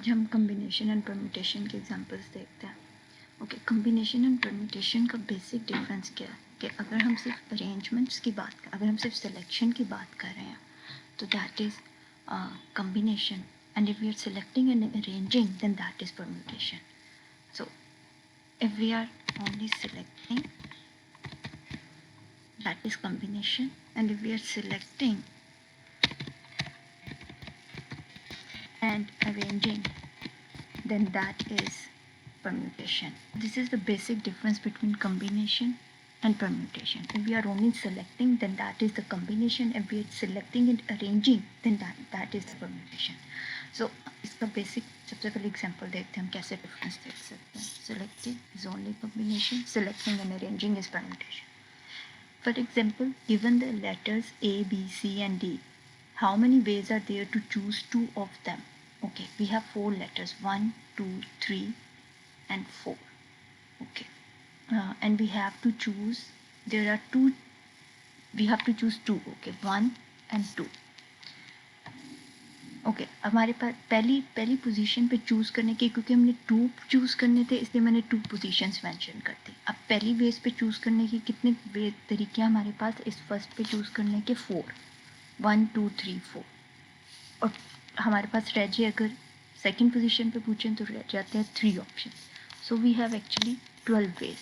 आज हम combination and permutation के एग्जांपल्स देखते हैं। ओके, कम्बिनेशन एंड परम्यूटेशन का बेसिक डिफरेंस क्या है कि अगर हम सिर्फ अरेंजमेंट्स की बात कर, अगर हम सिर्फ सिलेक्शन की बात कर रहे हैं तो that is combination, and if we are selecting and arranging then that is permutation. So if we are only selecting, that is combination, and if we are selecting and arranging, then that is permutation. This is the basic difference between combination and permutation. If we are only selecting, then that is the combination. If we are selecting and arranging, then that is the permutation. So इसका basic सबसे पहले example देखते हैं हम कैसे difference देख सकते हैं. Selecting is only combination, selecting and arranging is permutation. For example, given the letters A, B, C and D, how many ways are there to choose two of them? Okay, we have four letters, 1, 2, 3 and 4. Okay, and we have to choose, there are two, we have to choose two. Okay, 1 and 2. Okay, हमारे पास पहली position पे choose करने के, क्योंकि हमने 2 choose करने थे इसलिए मैंने 2 पोजीशंस मेंशन कर दी. अब पहली वेज पे चूज़ करने के कितने तरीके हैं हमारे पास? इस फर्स्ट पे चूज़ करने के 4, 1 2 3 4. और हमारे पास रह जाए, अगर सेकंड पोजीशन पे पूछें तो रह जाते हैं 3 option. So we have actually 12 ways,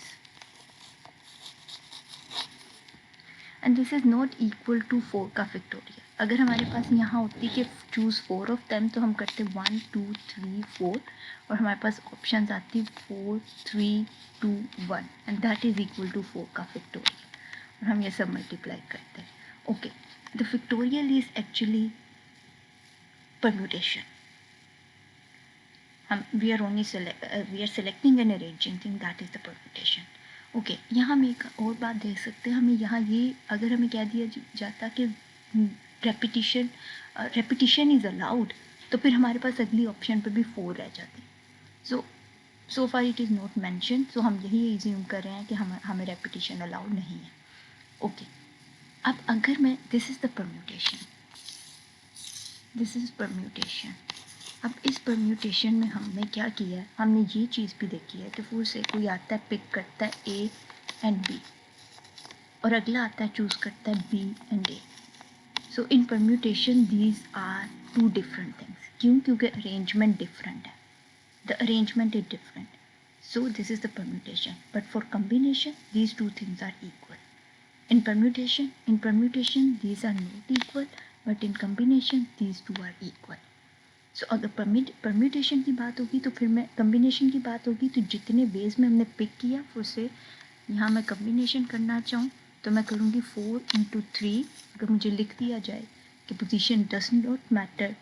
and this is not equal to 4 का फैक्टोरियल. अगर हमारे पास यहाँ होती कि चूज़ 4 ऑफ देम तो हम करते 1 2 3 4, और हमारे पास ऑप्शन आती 4 3 2 1, and that is equal to 4 का फैक्टोरियल, और हम ये सब मल्टीप्लाई करते हैं. Okay, the factorial is actually permutation. हम we are selecting and arranging thing, that is the permutation. Okay, यहाँ हम एक और बात देख सकते हैं. हमें यहाँ ये अगर हमें कह दिया जाता कि रेपिटिशन इज़ अलाउड, तो फिर हमारे पास अगली ऑप्शन पे भी 4 रह जाती. So far it is not mention, so हम यही एज्यूम कर रहे हैं कि हमें रेपिटिशन अलाउड नहीं है. ओके, अब अगर मैं this is the permutation, this is permutation. अब इस परम्यूटेशन में हमने क्या किया है, हमने ये चीज़ भी देखी है कि 4 से कोई आता है पिक करता है A एंड B, और अगला आता है चूज़ करता है B and A. So in permutation these are two different things. क्यों? क्योंकि अरेंजमेंट डिफरेंट है, the arrangement is different. So this is the permutation. But for combination these two things are equal. In permutation these are not equal, but in combination these two are equal. So अगर permutation की बात होगी तो फिर मैं combination की बात होगी, तो जितने वेज में हमने पिक किया उससे यहाँ मैं कम्बिनेशन करना चाहूँ तो मैं करूँगी 4 × 3. अगर मुझे लिख दिया जाए कि पोजीशन डज नॉट मैटर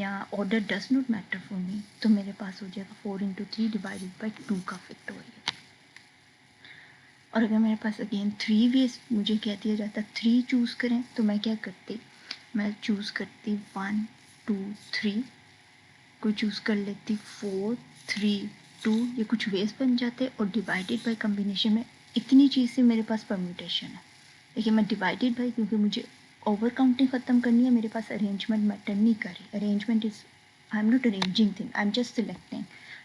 या order does not matter for me, तो मेरे पास हो जाएगा 4 × 3 डिवाइडेड बाई 2 का फैक्टोरियल. और अगर मेरे पास अगेन 3 वेज मुझे कह दिया जाता 3 चूज़ करें, तो मैं क्या करती, मैं चूज़ करती 1 2 3, कोई चूज़ कर लेती 4 3 2, ये कुछ वेज बन जाते और डिवाइडेड बाई कम्बिनेशन में इतनी चीज़ से मेरे पास परम्यूटेशन है. देखिए मैं डिवाइडेड बाई, क्योंकि मुझे ओवर काउंटिंग ख़त्म करनी है, मेरे पास अरेंजमेंट मैटर नहीं कर रही. Arrangement is, I am not arranging thing, I am just selecting.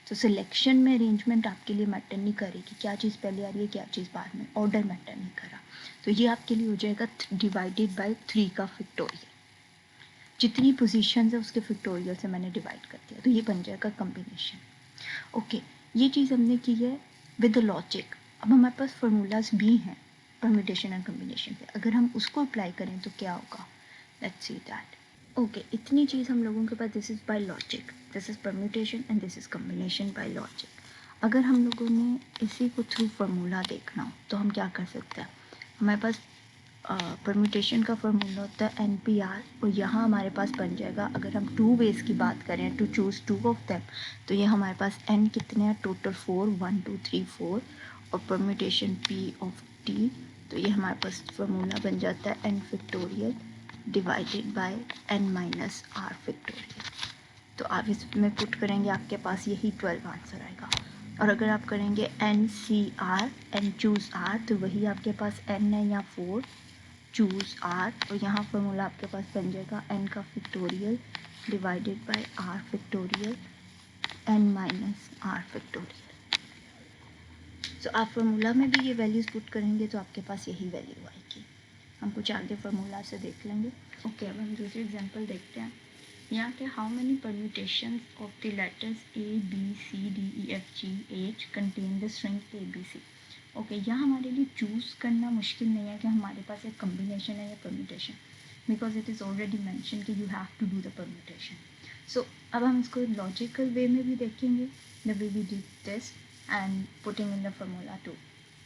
तो सिलेक्शन में अरेंजमेंट आपके लिए मैटर नहीं कर रही कि क्या चीज़ पहले आ रही है क्या चीज़ बाद में, ऑर्डर मैटर नहीं कर रहा. तो ये आपके लिए हो जाएगा डिवाइडेड बाई 3 का फैक्टोरियल. जितनी पोजीशंस है उसके फैक्टोरियल से मैंने डिवाइड कर दिया, तो ये बन जाएगा कम्बिनेशन. ओके, ये चीज़ हमने की है विद द लॉजिक. अब हमारे पास फार्मूलाज भी हैं परम्यूटेशन एंड कम्बिनेशन पे, अगर हम उसको अप्लाई करें तो क्या होगा, लेट्स सी दैट. ओके, इतनी चीज़ हम लोगों के पास, this is by logic, this is permutation and this is combination by logic. अगर हम लोगों ने इसी को थ्रू फार्मूला देखना हो तो हम क्या कर सकते हैं, हमारे पास परम्यूटेशन का फार्मूला होता है NPR, और यहाँ हमारे पास बन जाएगा, अगर हम 2 वेज की बात करें टू चूज़ 2 ऑफ देम, तो ये हमारे पास n कितने हैं टोटल 4, 1 2 3 4, और परम्यूटेशन P ऑफ T, तो ये हमारे पास फार्मूला बन जाता है n factorial divided bye n minus r factorial. तो आप इसमें पुट करेंगे आपके पास यही 12 आंसर आएगा. और अगर आप करेंगे NCR, n चूज़ R, तो वही आपके पास n है या 4 चूज़ R, और यहाँ फार्मूला आपके पास बन जाएगा n का factorial divided by r factorial n minus R factorial. So आप फार्मूला में भी ये वैल्यूज़ पुट करेंगे तो आपके पास यही वैल्यू आएगी। हम कुछ आगे फार्मूला से देख लेंगे। ओके, अब हम दूसरी एग्जांपल देखते हैं। यहाँ के how many permutations of the letters A B C D E F G H contain the string A B C. Okay, यहाँ हमारे लिए चूज़ करना मुश्किल नहीं है कि हमारे पास एक कम्बिनेशन है या permutation, because it is already mention कि you have to do the permutation. So अब हम इसको लॉजिकल वे में भी देखेंगे, the way we did this and putting in the formula too.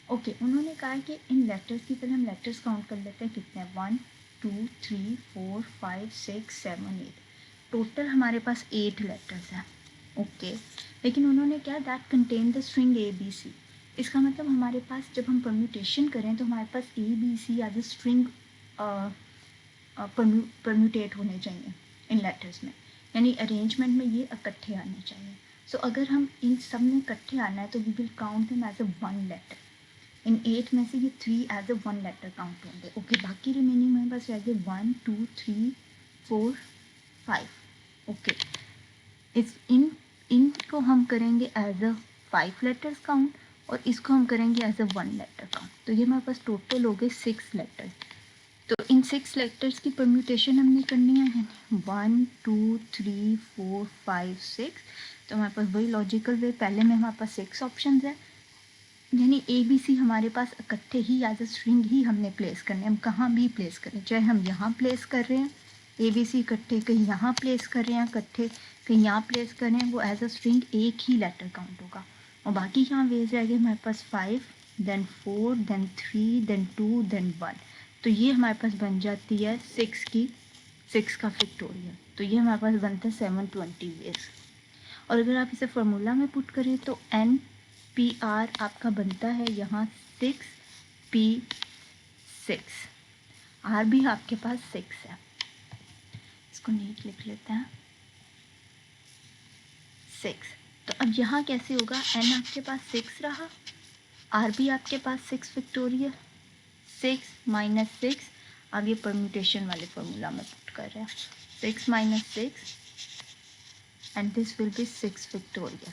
Okay, उन्होंने कहा कि इन लेटर्स की पहले हम लेटर्स काउंट कर लेते हैं कितने, 1 2 3 4 5 6 7 8, टोटल हमारे पास 8 लेटर्स हैं। ओके, लेकिन उन्होंने क्या, that contain the string A B C. इसका मतलब हमारे पास जब हम परम्यूटेशन करें तो हमारे पास A B C as a string permute होने चाहिए इन लेटर्स में, यानी अरेंजमेंट में ये इकट्ठे आने चाहिए। सो अगर हम इन सब में इकट्ठे आना है तो we will count them as a one letter. In 8 में से ये 3 as a one letter count होंगे। ओके, बाकी रिमेनिंग मेरे पास रह गए 1 2 3 4 5। ओके, इनको हम करेंगे एज अ 5 लेटर्स काउंट और इसको हम करेंगे as a one letter count. तो ये हमारे पास टोटल हो गए 6 लेटर्स। तो इन 6 लेटर्स की परम्यूटेशन हमने करनी है, 1 2 3 4 5 6। तो हमारे पास वही लॉजिकल वे, पहले में हमारे पास 6 ऑप्शन है, यानी ए बी सी हमारे पास इकट्ठे ही एज अ स्ट्रिंग ही हमने प्लेस करने, हम कहाँ भी प्लेस करें, चाहे हम यहाँ प्लेस कर रहे हैं ए बी सी इकट्ठे, कहीं यहाँ प्लेस कर रहे हैं इकट्ठे, कहीं यहाँ प्लेस कर रहे हैं, वो एज अ स्ट्रिंग एक ही लेटर काउंट होगा। और बाकी यहाँ वेज रह गए हमारे पास 5 देन 4 देन 3 देन 2 देन 1। तो ये हमारे पास बन जाती है 6 का फैक्टोरियल। तो ये हमारे पास बनता है 720 वेज। और अगर आप इसे फार्मूला में पुट करें तो एन पी आर आपका बनता है यहाँ 6p6। आर भी आपके पास 6 है, इसको नीट लिख लेते हैं 6। तो अब यहाँ कैसे होगा, एन आपके पास 6 रहा, आर भी आपके पास 6 फैक्टोरियल, 6 माइनस 6। अब ये परम्यूटेशन वाले फार्मूला में पुट कर रहे हैं, 6 minus 6 and this will be 6 factorial.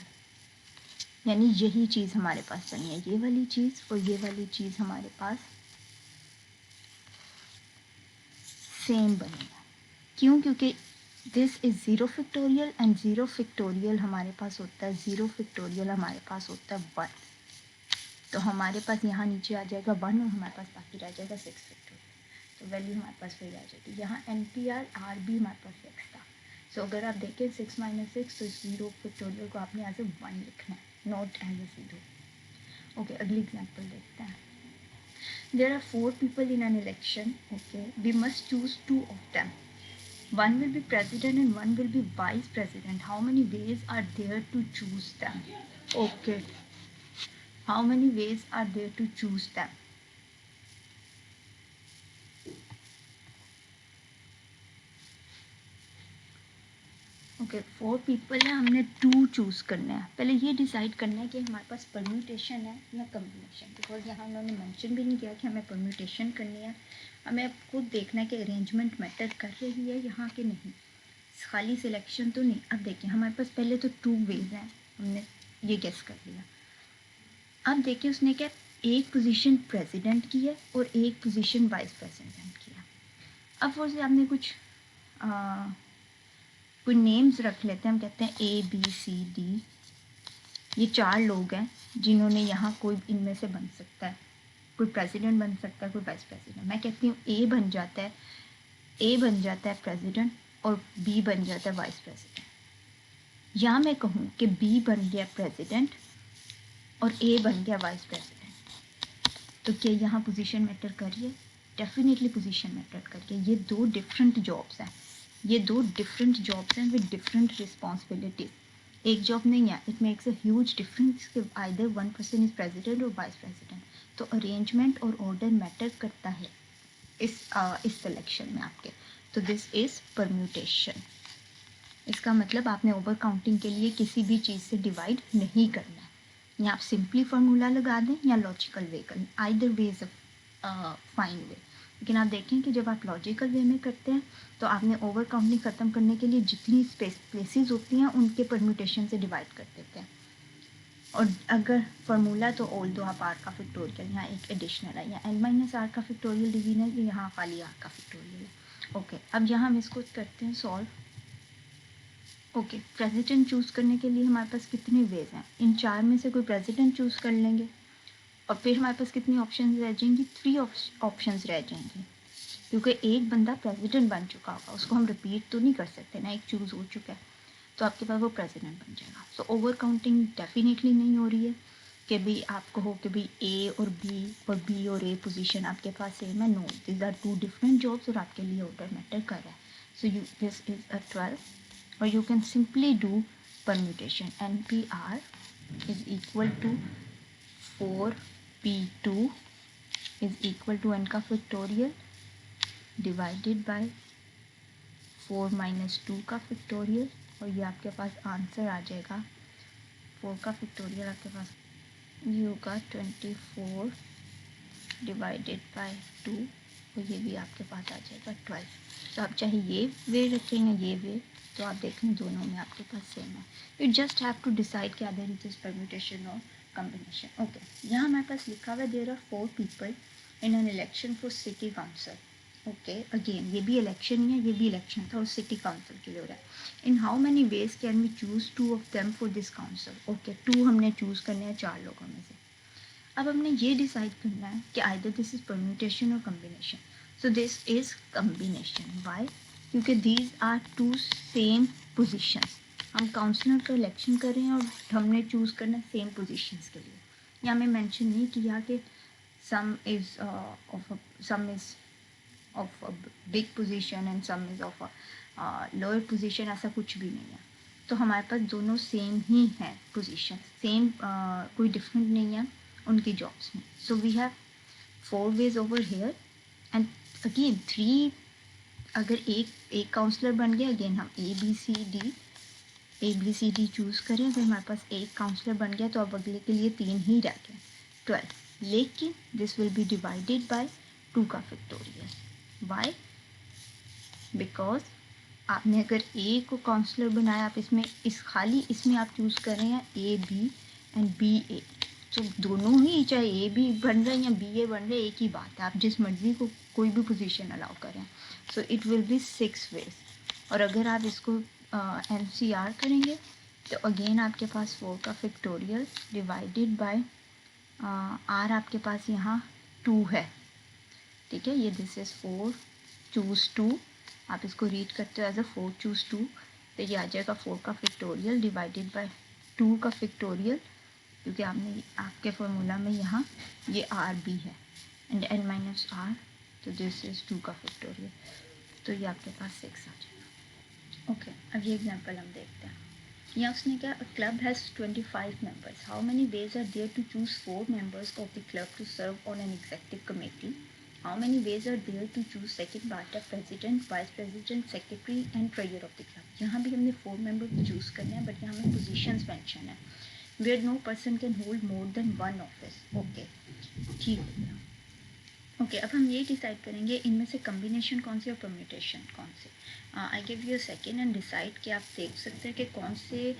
यानी यही चीज़ हमारे पास बनी है, ये वाली चीज़ और ये वाली चीज़ हमारे पास सेम बनी है। क्यों, क्योंकि this is 0 factorial and 0 factorial हमारे पास होता है 0 फैक्टोरियल हमारे पास होता है 1। तो हमारे पास यहाँ नीचे आ जाएगा 1 और हमारे पास बाकी रह जाएगा 6 फैक्टोरियल। तो वैल्यू हमारे पास वही आ जाएगी। यहाँ एन पी आर आर भी हमारे पास 6 था। सो अगर आप देखें 6 माइनस 6, तो 0 फैक्टोरियल को आपने एज ए 1 लिखना है, नॉट एज ए 0। ओके, अगली एग्जाम्पल देखते हैं। There are 4 people in an election. Okay, we must choose 2 of them. One will be president and one will be vice president. How many ways are there to choose them? Okay, how many ways are there to choose them? Okay, 4 people है, हमने 2 choose करना है। पहले ये decide करना है कि हमारे पास परम्यूटेशन है या कम्बिनेशन, बिकॉज यहाँ उन्होंने मेंशन भी नहीं किया कि हमें परम्यूटेशन करनी है। हमें अब खुद देखना है कि अरेंजमेंट मैटर कर रही है यहाँ के नहीं, खाली सिलेक्शन तो नहीं। अब देखिए हमारे पास पहले तो 2 वेज हैं, हमने ये गेस कर लिया। अब देखिए उसने क्या, एक पोजीशन प्रेसिडेंट की है और एक पोजीशन वाइस प्रेसिडेंट की है। अब वो से आपने कुछ कोई नेम्स रख लेते हैं, हम कहते हैं ए बी सी डी, ये 4 लोग हैं जिन्होंने यहाँ कोई इनमें से बन सकता है, कोई प्रेसिडेंट बन सकता है, कोई वाइस प्रेसिडेंट। मैं कहती हूँ ए बन जाता है प्रेसिडेंट और बी बन जाता है वाइस प्रेसिडेंट। या मैं कहूँ कि बी बन गया प्रेसिडेंट और ए बन गया वाइस प्रेसिडेंट, तो क्या यहाँ पोजीशन मैटर कर रही है? डेफिनेटली पोजीशन मैटर कर रही है। ये 2 डिफरेंट जॉब्स हैं, ये 2 डिफरेंट जॉब्स हैं विद डिफरेंट रिस्पॉन्सिबिलिटीज। एक जॉब नहीं है, it makes a huge difference कि either one person is president और वाइस प्रेसिडेंट। तो अरेंजमेंट और ऑर्डर मैटर करता है इस सिलेक्शन में आपके। तो दिस इज परम्यूटेशन। इसका मतलब आपने ओवर काउंटिंग के लिए किसी भी चीज़ से डिवाइड नहीं करना है, या आप सिंपली फार्मूला लगा दें या लॉजिकल वे करें, either way is a fine way. लेकिन आप देखें कि जब आप लॉजिकल वे में करते हैं तो आपने ओवर काउंटिंग ख़त्म करने के लिए जितनी प्लेसेस होती हैं उनके परम्यूटेशन से डिवाइड कर देते हैं। और अगर फार्मूला तो ऑल दो आप आर का फैक्टोरियल यहाँ एक एडिशनल है, या एन माइनस आर का फैक्टोरियल डिवीजन है, यहाँ खाली आर का फैक्टोरियल है। ओके, अब यहाँ हम इसको करते हैं सॉल्व। ओके, प्रेसिडेंट चूज़ करने के लिए हमारे पास कितने वेज हैं? इन चार में से कोई प्रेसिडेंट चूज़ कर लेंगे और फिर हमारे पास कितनी ऑप्शन रह जाएंगी? 3 ऑप्शंस रह जाएंगी, क्योंकि एक बंदा प्रेसिडेंट बन चुका होगा, उसको हम रिपीट तो नहीं कर सकते ना, एक चूज़ हो चुका है तो आपके पास वो प्रेसिडेंट बन जाएगा। सो ओवर काउंटिंग डेफिनेटली नहीं हो रही है कि भाई आप कहो कि भाई ए और बी और ए पोजीशन आपके पास सेम है। No, these are 2 different jobs और आपके लिए ऑर्डर मैटर कर रहा है। So you this is a 12 or you can simply do permutation. NPR is equal to 4P2 is equal to n का फैक्टोरियल डिवाइडेड बाय 4 माइनस 2 का factorial, और ये आपके पास आंसर आ जाएगा 4 का फैक्टोरियल आपके पास ये होगा 24 डिवाइडेड बाय 2, और ये भी आपके पास आ जाएगा 12। तो आप चाहे ये वे रखेंगे ये वे, तो आप देख लें दोनों में आपके पास सेम है। You just have to decide कि अदर इट इज परम्यूटेशन और कॉम्बिनेशन। ओके, यहाँ हमारे पास लिखा हुआ there are 4 people in an election for city council. Okay, again ये भी इलेक्शन ही है, ये भी इलेक्शन था और सिटी काउंसिल के लिए हो रहा है। In how many ways can we choose 2 of them for this council? Okay, 2 हमने चूज़ करने हैं 4 लोगों में से। अब हमने ये डिसाइड करना है कि आइदर दिस इज परम्यूटेशन और combination. So this is combination. Why? क्योंकि दीज आर 2 सेम पोजीशंस। हम काउंसलर का इलेक्शन कर रहे हैं और हमने चूज़ करना है सेम पोजीशंस के लिए। या हमें मेंशन नहीं किया कि सम is of a big position and some is of a lower position, ऐसा कुछ भी नहीं है। तो हमारे पास दोनों सेम ही हैं पोजीशन, सेम कोई डिफरेंट नहीं है उनकी जॉब्स में। So we have 4 ways over here and again 3। अगर एक काउंसलर बन गया, अगेन हम A B C D choose करें, अगर हमारे पास एक काउंसलर बन गया तो अब अगले के लिए 3 ही रह गए 12। लेकिन this will be divided bye 2 का फैक्टोरियल। वाई? बिकॉज आपने अगर ए को काउंसलर बनाया, आप इसमें आप चूज़ कर रहे हैं ए बी एंड बी ए, तो दोनों ही चाहे ए बी बन रहे हैं या बी ए बन रहे हैं, एक ही बात है, आप जिस मर्जी को कोई भी पोजीशन अलाउ करें। So it will be 6 ways. और अगर आप इसको NCR करेंगे तो अगेन आपके पास 4 का फैक्टोरियल डिवाइडेड बाय आर आपके पास यहाँ 2 है, ठीक है। ये दिस इज़ 4 चूज़ 2, आप इसको रीड करते हो एज अ 4 चूज़ 2, तो ये आ जाएगा 4 का फैक्टोरियल डिवाइडेड बाय 2 का फैक्टोरियल, क्योंकि आपके फार्मूला में यहाँ ये आर भी है एंड n माइनस आर, तो दिस इज़ 2 का फैक्टोरियल, तो ये आपके पास 6 आ जाएगा। ओके, अब ये एग्जांपल हम देखते हैं। यहाँ उसने क्या, a club has 25 members, how many ways are there to choose 4 members of the club to serve on an executive committee? How many ways are there to choose second part of president, vice president, secretary and treasurer of the club? यहाँ भी हमने 4 member choose करने हैं, but यहाँ हमें positions mention है, where no person can hold more than one office. Okay, ठीक है। ओके, अब हम ये डिसाइड करेंगे इनमें से कम्बिनेशन कौन सी और परम्यूटेशन कौन से। I give you a second and decide कि आप देख सकते हैं कि कौन से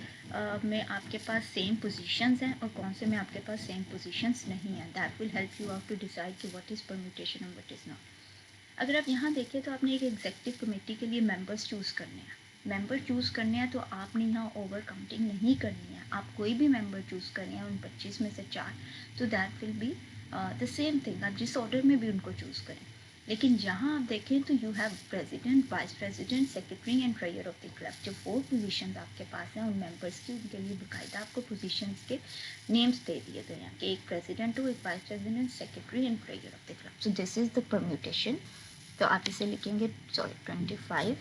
में आपके पास सेम पोजीशंस हैं और कौन से में आपके पास सेम पोजीशंस नहीं हैं। That will help you out to decide कि व्हाट इज़ परम्यूटेशन और व्हाट इज़ नॉट। अगर आप यहाँ देखें तो आपने एक एग्जीक्यूटिव कमेटी के लिए मेंबर्स चूज़ करने हैं। मेंबर चूज़ करने हैं तो आपने यहाँ ओवर काउंटिंग नहीं करनी है। आप कोई भी मेंबर चूज़ करें उन 25 में से 4, तो that will be the same thing, आप जिस ऑर्डर में भी उनको चूज़ करें। लेकिन जहाँ आप देखें तो you have president, vice president, secretary and treasurer of the club. जो 4 पोजीशंस आपके पास हैं उन मेंबर्स की, उनके लिए बाकायदा आपको पोजीशंस के नेम्स दे दिए गए हैं कि एक प्रेसिडेंट हो, एक vice president, secretary and treasurer of the club. So this is the permutation. तो आप इसे लिखेंगे 25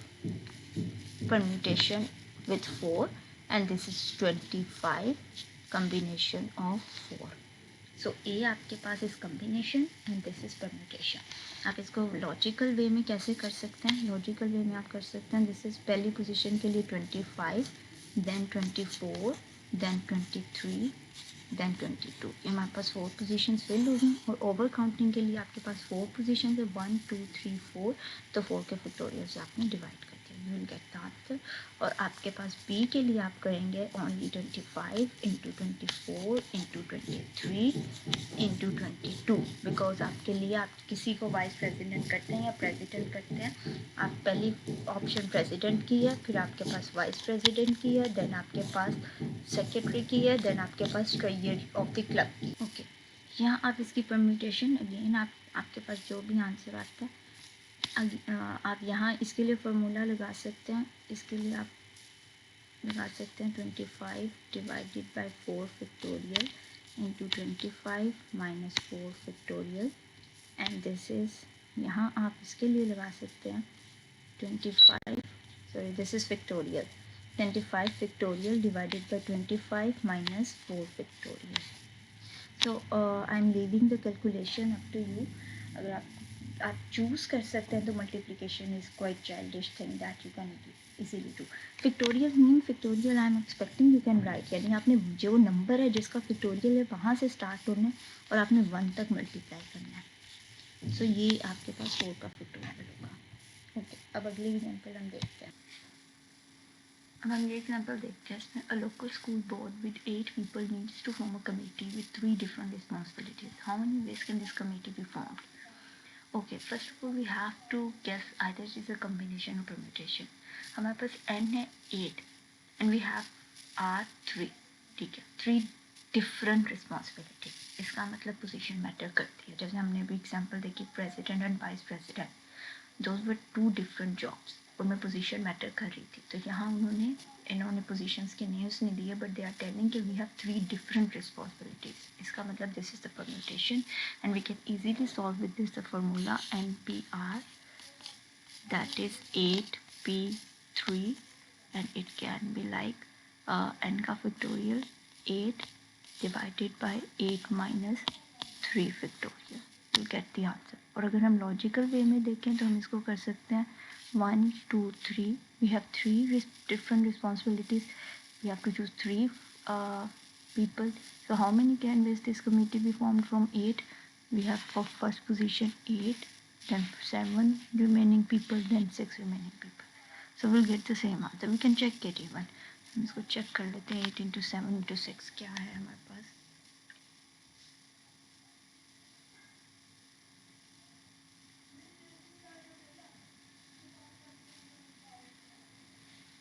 permutation with 4 and this is 25 combination of 4. So A आपके पास इस combination and this is permutation. आप इसको लॉजिकल वे में कैसे कर सकते हैं? लॉजिकल वे में आप कर सकते हैं, दिस इज पहली पोजीशन के लिए 25, देन 24, देन 23, देन 22। ये हमारे पास 4 पोजीशंस फिल हो गई और ओवर काउंटिंग के लिए आपके पास 4 पोजीशंस है 1 2 3 4, तो 4 के फैक्टोरियल से आपने डिवाइड कर दिया, you will get the answer. और आपके पास बी के लिए आप करेंगे only 25 into 24 into 23 into 22, because आपके लिए आप किसी को वाइस प्रेसिडेंट करते हैं या प्रेसिडेंट करते हैं, आप पहली ऑप्शन प्रेसिडेंट की है, फिर आपके पास वाइस प्रेसिडेंट की है, देन आपके पास सेक्रेटरी की है, देन आपके पास ट्रेजर ऑफ द क्लब की। ओके, यहाँ आप इसकी परम्यूटेशन अगेन आपके पास जो भी आंसर आता है आप यहाँ इसके लिए फार्मूला लगा सकते हैं। इसके लिए आप लगा सकते हैं 25 divided by 4 factorial into 25 minus 4 factorial, and this is, यहाँ आप इसके लिए लगा सकते हैं 25, sorry this is factorial, 25 factorial divided by 25 minus 4 factorial. So I'm leaving the calculation up to you. अगर आप चूज़ कर सकते हैं तो multiplication is quite childish thing that you can easily do. Factorial mean factorial I am expecting you can write, यानी आपने जो number है जिसका फिक्टोरियल है वहाँ से स्टार्ट करना है और आपने 1 तक मल्टीप्लाई करना है। सो ये आपके पास 4 का फिक्टोरियल होगा। ओके, अब अगले एग्जाम्पल हम देखते हैं। अब हम ये एग्जाम्पल देखते हैं, इसमें a local school board with 8 people needs to form a committee with 3 different responsibilities, how many ways can this committee be formed? Okay, first of all we have to guess either it is a combination or permutation. हमारे पास n है 8 and we have r 3, ठीक है, 3 different responsibility. इसका मतलब position matter करती है। जैसे हमने अभी एग्जांपल देखी president and vice president, those were 2 different jobs, उनमें पोजीशन मैटर कर रही थी। तो यहाँ इन्होंने पोजीशंस के नेम्स नहीं दिए, बट दे आर टेलिंग कि वी हैव 3 डिफरेंट रिस्पॉन्सिबिलिटीज। इसका मतलब this is the permutation and we can easily solve with this the formula NPR, that is 8p3, and it can be like n का factorial 8 divided by 8 minus 3 factorial, you get the answer। और अगर हम logical way में देखें तो हम इसको कर सकते हैं 1 2 3, we have 3 different responsibilities, we have to choose 3 people, so how many candidates this committee be formed from 8, we have for first position 8, then 7 remaining people, then 6 remaining people, so we'll get the same answer, we can check it even। हम इसको check कर लेते हैं 8 into 7 into 6 क्या है हमारे पास।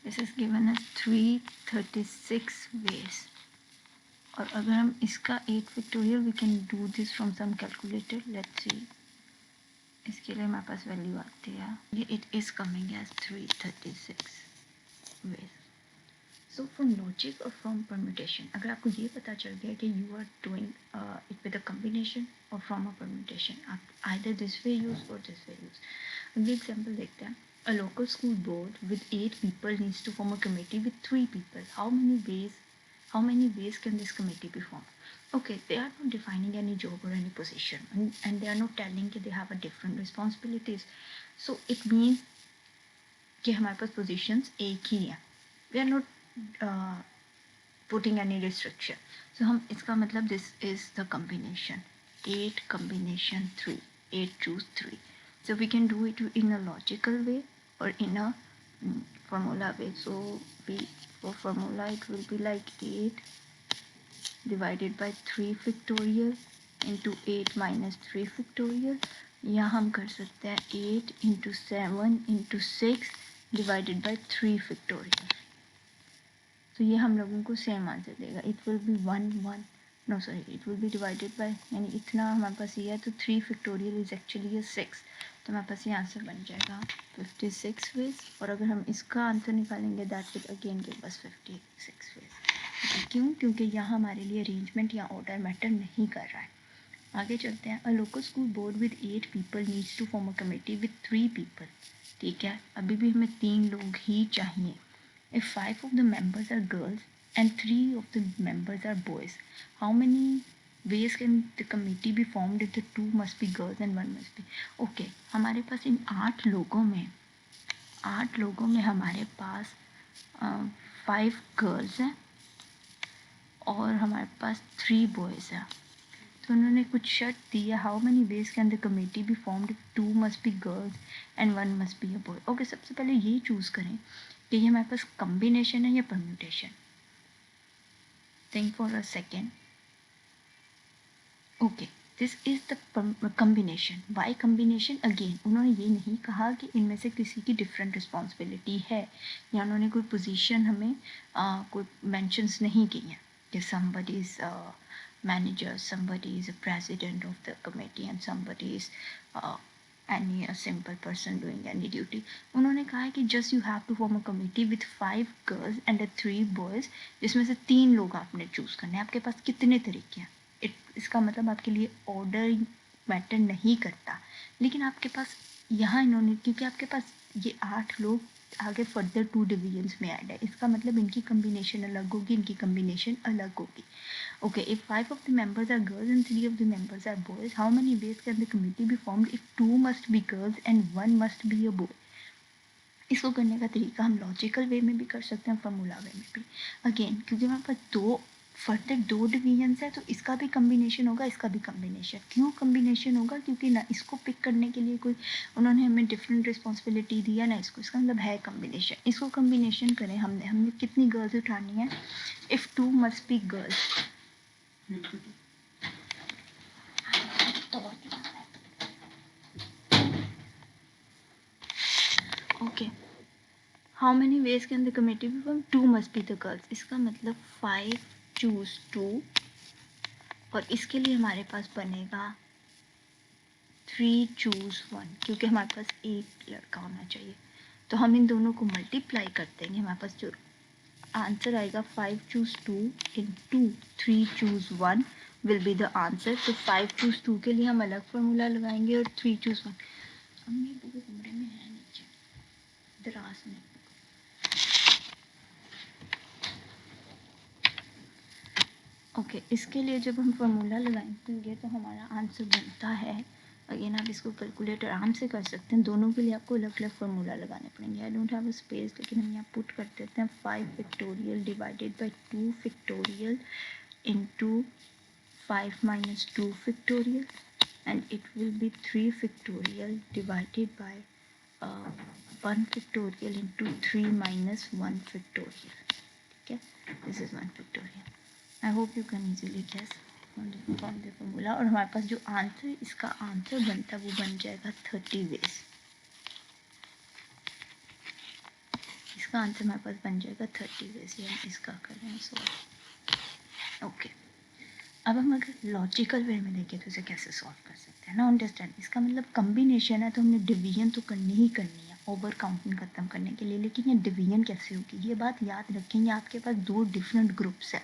This is given as 336 ways, और अगर हम इसका 8 factorial we can do this from some calculator, let's see. इसके लिए हमारे पास वैल्यू आती है, ये it is coming as 336 ways। So from logic और फ्रॉम परम्यूटेशन, अगर आपको ये पता चल गया कि you are doing it with a combination और फ्रॉम अ परम्यूटेशन, आप आइदर दिस वे यूज और दिस वे यूज। अगले एग्जाम्पल देखते हैं। A local school board with 8 people needs to form a committee with 3 people. How many ways can this committee be formed? Okay, they are not defining any job or any position, and they are not telling that they have a different responsibilities. So it means कि हमारे पास positions एक ही हैं. We are not putting any restriction. So हम इसका मतलब this is the combination. 8 combination 3. 8 choose 3. So we can do it in a logical way or in a formula way. So for formula it will be like 8 divided by 3 factorial into 8 minus 3 factorial, या हम कर सकते हैं 8 into 7 into 6 divided by 3 factorial। तो ये हम लोगों को सेम आंसर देगा, it will be 1 1 no sorry it will be divided by, यानी इतना हमारे पास ये है तो 3 फैक्टोरियल इज एक्चुअली ये 6, तो हमारे पास ये आंसर बन जाएगा 56 वेज। और अगर हम इसका आंसर निकालेंगे that will again give us 56 ways. क्यों? क्योंकि यहाँ हमारे लिए अरेंजमेंट या ऑर्डर मैटर नहीं कर रहा है। आगे चलते हैं। A local school board with 8 people needs to form a committee with 3 people, ठीक है, अभी भी हमें 3 लोग ही चाहिए। If 5 of the members are girls and 3 of the members are boys, how many ways can the committee be formed if the 2 must be girls and 1 must be? Okay, हमारे पास इन 8 लोगों में हमारे पास 5 गर्ल्स हैं और हमारे पास 3 बॉयज़ हैं। तो उन्होंने कुछ शर्त दी है, how many ways can the committee be formed, 2 must be girls and 1 must be a boy. Okay, सबसे पहले ये चूज़ करें कि ये हमारे पास कम्बिनेशन है या permutation. Think for a second. Okay, this is the combination. Why combination? Again उन्होंने ये नहीं कहा कि इनमें से किसी की डिफरेंट रिस्पॉन्सिबिलिटी है, या उन्होंने कोई पोजीशन हमें कोई मेंशंस नहीं की हैं कि somebody is a manager, somebody is a president of the committee and somebody is any a simple person doing any duty. उन्होंने कहा है कि just you have to form a committee with 5 girls and 3 boys, जिसमें से 3 लोग आपने choose करने हैं। आपके पास कितने तरीके हैं? इसका मतलब आपके लिए ऑर्डर मैटर नहीं करता, लेकिन आपके पास यहाँ इन्होंने, क्योंकि आपके पास ये 8 लोग आगे फर्दर 2 डिवीजन्स में ऐड है, इसका मतलब इनकी कम्बिनेशन अलग होगी, इनकी कम्बिनेशन अलग होगी। Okay, if 5 of the members are girls and 3 of the members are boys, how many ways can the committee be formed if 2 must be girls and 1 must be a boy. इसको करने का तरीका हम logical way में भी कर सकते हैं, फॉर्मूला वे में भी। अगेन क्योंकि हमारे पास फर्दर 2 डिवीजन्स है, तो इसका भी कम्बिनेशन होगा, इसका भी कम्बिनेशन। क्यों कम्बिनेशन होगा? क्योंकि ना इसको पिक करने के लिए कोई उन्होंने हमें डिफरेंट रिस्पॉन्सिबिलिटी दी है, ना इसको, इसका मतलब है कम्बिनेशन। इसको कम्बिनेशन करें, हमने कितनी गर्ल्स उठानी है? If 2 must be girls, okay, how many ways can the committee be form? 2 must be the girls, इसका मतलब 5 चूज 2, और इसके लिए हमारे पास बनेगा 3 चूज 1, क्योंकि हमारे पास एक लड़का होना चाहिए। तो हम इन दोनों को मल्टीप्लाई कर देंगे, हमारे पास जो आंसर आएगा 5 choose 2 into 3 choose 1 will be the answer. तो 5 चूज 2 के लिए हम अलग फार्मूला लगाएंगे और 3 चूज 1 अम्मी पूरे कमरे में है नीचे दराज में। ओके, इसके लिए जब हम फार्मूला लगाएंगे तो हमारा आंसर बनता है, अगेन आप इसको कैलकुलेट आराम से कर सकते हैं, दोनों के लिए आपको अलग अलग फार्मूला लगाने पड़ेंगे। I don't have a space, लेकिन हम यहाँ पुट कर देते हैं 5 factorial divided by 2 factorial into 5 minus 2 factorial, and it will be 3 factorial divided by 1 factorial into 3 minus 1 factorial. ठीक है, this is 1 factorial. I hope you can easily guess from the formula. और हमारे पास जो answer, इसका answer बनता है वो बन जाएगा 30 वेज। इसका आंसर हमारे पास बन जाएगा 30 वेज। ये हम इसका कर रहे हैं सॉल्व। ओके, अब हम अगर लॉजिकल वे में देखें तो इसे कैसे सॉल्व कर सकते हैं ना, अंडरस्टैंड। इसका मतलब कम्बिनेशन है तो हमने डिवीजन तो करनी ही करनी है ओवर काउंटिंग ख़त्म करने के लिए, लेकिन ये डिवीजन कैसे होगी? ये बात याद रखेंगे, आपके पास 2 डिफरेंट ग्रुप्स है।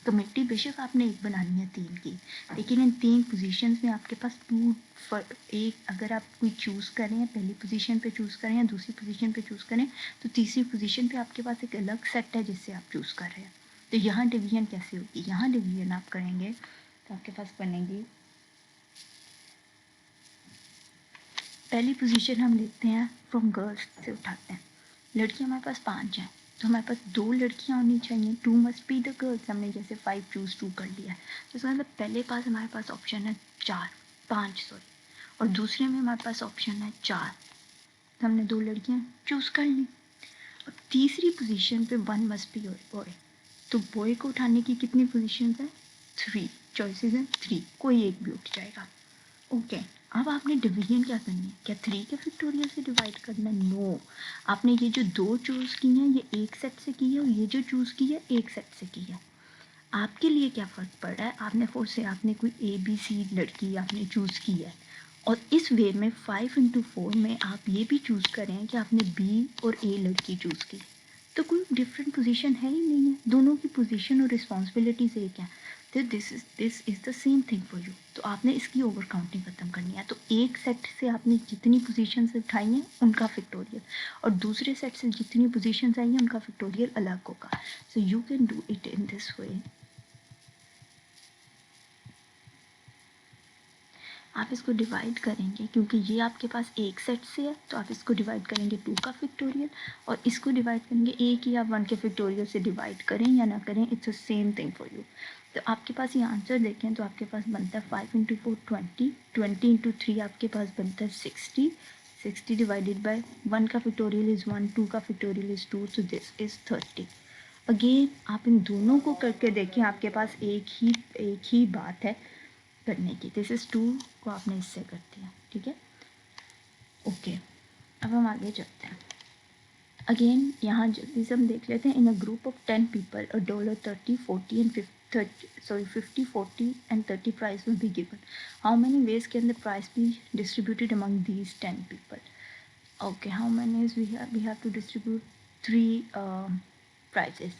कमेटी बेशक आपने एक बनानी है 3 की, लेकिन इन 3 पोजीशंस में आपके पास एक, अगर आप कोई चूज़ करें, पहली पोजीशन पे चूज़ करें या दूसरी पोजीशन पे चूज़ करें, तो तीसरी पोजीशन पे आपके पास एक अलग सेट है जिससे आप चूज़ कर रहे हैं। तो यहाँ डिवीजन कैसे होगी? यहाँ डिवीजन आप करेंगे तो आपके पास बनेगी, पहली पोजीशन हम लेते हैं फ्रॉम गर्ल्स से उठाते हैं। लड़कियाँ हमारे पास 5 हैं, तो हमारे पास 2 लड़कियाँ होनी चाहिए। 2 मस्ट बी द गर्ल्स, हमने जैसे 5 चूज़ 2 कर लिया है, तो इसका मतलब पहले पास हमारे पास ऑप्शन है 5 सॉरी, और दूसरे में हमारे पास ऑप्शन है 4, तो हमने 2 लड़कियाँ चूज़ कर ली। और तीसरी पोजीशन पे 1 मस्ट बी बॉय, तो बॉय को उठाने की कितनी पोजीशन है? 3 चॉइसेस हैं, 3, कोई एक भी उठ जाएगा। ओके, अब आपने डिवीजन क्या करनी है? क्या 3 के फैक्टोरियल से डिवाइड करना है? नो, आपने ये जो 2 चूज़ की हैं ये एक सेट से की है, और ये जो चूज़ की है एक सेट से की है। आपके लिए क्या फ़र्क पड़ रहा है? आपने फोर से आपने कोई ABC लड़की आपने चूज़ की है, और इस वे में 5 इंटू 4 में आप ये भी चूज़ करें कि आपने B और A लड़की चूज़ की, तो कोई डिफरेंट पोजीशन है ही नहीं है, दोनों की पोजीशन और रिस्पॉन्सिबिलिटीज एक है। तो this is the same thing for you. तो आपने इसकी ओवर काउंटिंग ख़त्म करनी है, तो एक सेट से आपने जितनी पोजीशन उठाई हैं उनका फैक्टोरियल, और दूसरे सेट से जितनी पोजीशन आई हैं उनका फैक्टोरियल अलग होगा। So you can do it in this way. आप इसको डिवाइड करेंगे, क्योंकि ये आपके पास एक सेट से है तो आप इसको डिवाइड करेंगे 2 का फैक्टोरियल, और इसको डिवाइड करेंगे एक ही आप 1 के फैक्टोरियल से डिवाइड करें या ना करें, it's the same thing for you. तो आपके पास ये आंसर देखें तो आपके पास बनता है 5 इंटू 4 20, 20 इंटू 3 आपके पास बनता है 60, 60 डिवाइडेड बाय 1 का फैक्टोरियल इज़ 1, 2 का factorial is 2, so this is 30। Again आप इन दोनों को करके देखें, आपके पास एक ही बात है करने की। दिस इज़ 2 को आपने इससे कर दिया, ठीक है। ओके, अब हम आगे चलते हैं। अगेन यहाँ जल्दी से हम देख लेते हैं। In a group of 10 people a $30, 40 and 50, 40 and 30 prize will be given. How many ways can the prize be distributed among these 10 people? Okay, how many is we have to distribute 3 prizes.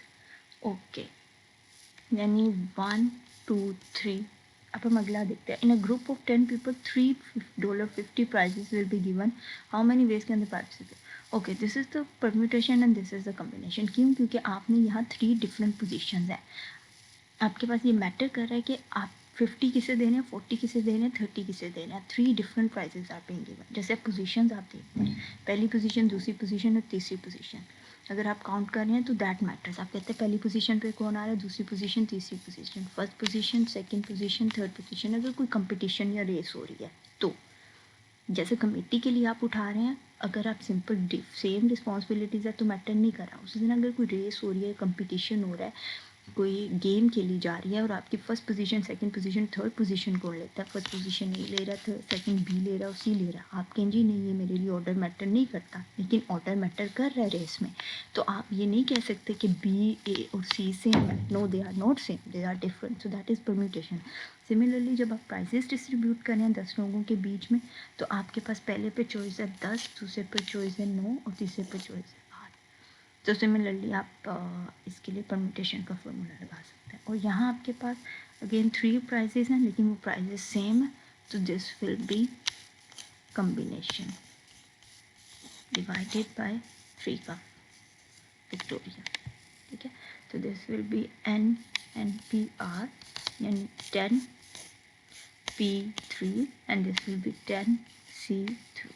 Okay, यानी 1 2 3। अब हम अगला देखते हैं। In a group of 10 people $3.50 prizes will be given. How many ways can the participate? Okay, this is the permutation and this is the combination. क्यों? क्योंकि आपने यहाँ 3 डिफरेंट पोजिशन हैं। आपके पास ये मैटर कर रहा है कि आप 50 किसे देने हैं, 40 किसे देने हैं, 30 किसे देने हैं। 3 different prizes are being given. जैसे पोजीशंस आप देखते हैं, पहली पोजीशन, दूसरी पोजीशन और तीसरी पोजीशन। अगर आप काउंट कर रहे हैं तो दैट मैटर्स। आप कहते हैं पहली पोजीशन पे कौन आ रहा है, दूसरी पोजीशन, तीसरी position, first position, second position, third position. अगर कोई कंपटीशन या रेस हो रही है तो जैसे कमेटी के लिए आप उठा रहे हैं, अगर आप सिंपल सेम रिस्पॉन्सिबिलिटीज़ है तो मैटर नहीं कर रहा। उसी दिन अगर कोई रेस हो रही है, कंपटीशन हो रहा है, कोई गेम खेली जा रही है और आपकी first position, second position, third position कौन लेता है, फर्स्ट पोजीशन ए ले रहा है, सेकंड बी ले रहा है, सी ले रहा है, आप कहें जी नहीं ये मेरे लिए ऑर्डर मैटर नहीं करता, लेकिन ऑर्डर मैटर कर रहा है रेस में। तो आप ये नहीं कह सकते कि बी, ए और सी सेम है। No, they are not same, they are different. So that is permutation. Similarly जब आप प्राइजेस डिस्ट्रीब्यूट करें 10 लोगों के बीच में, तो आपके पास पहले पे चॉइस है 10, दूसरे पे चॉइस है 9 और तीसरे पे चॉइस है 8। तो सिमिलरली आप इसके लिए परम्यूटेशन का फॉर्मूला लगा सकते हैं। और यहाँ आपके पास अगेन 3 प्राइजेस हैं, लेकिन वो प्राइजेस सेम है, तो this will be combination divided by 3 का फैक्टोरियल, ठीक है। तो this will be n and p r, यानी 10 p3 and this will be 10 c3।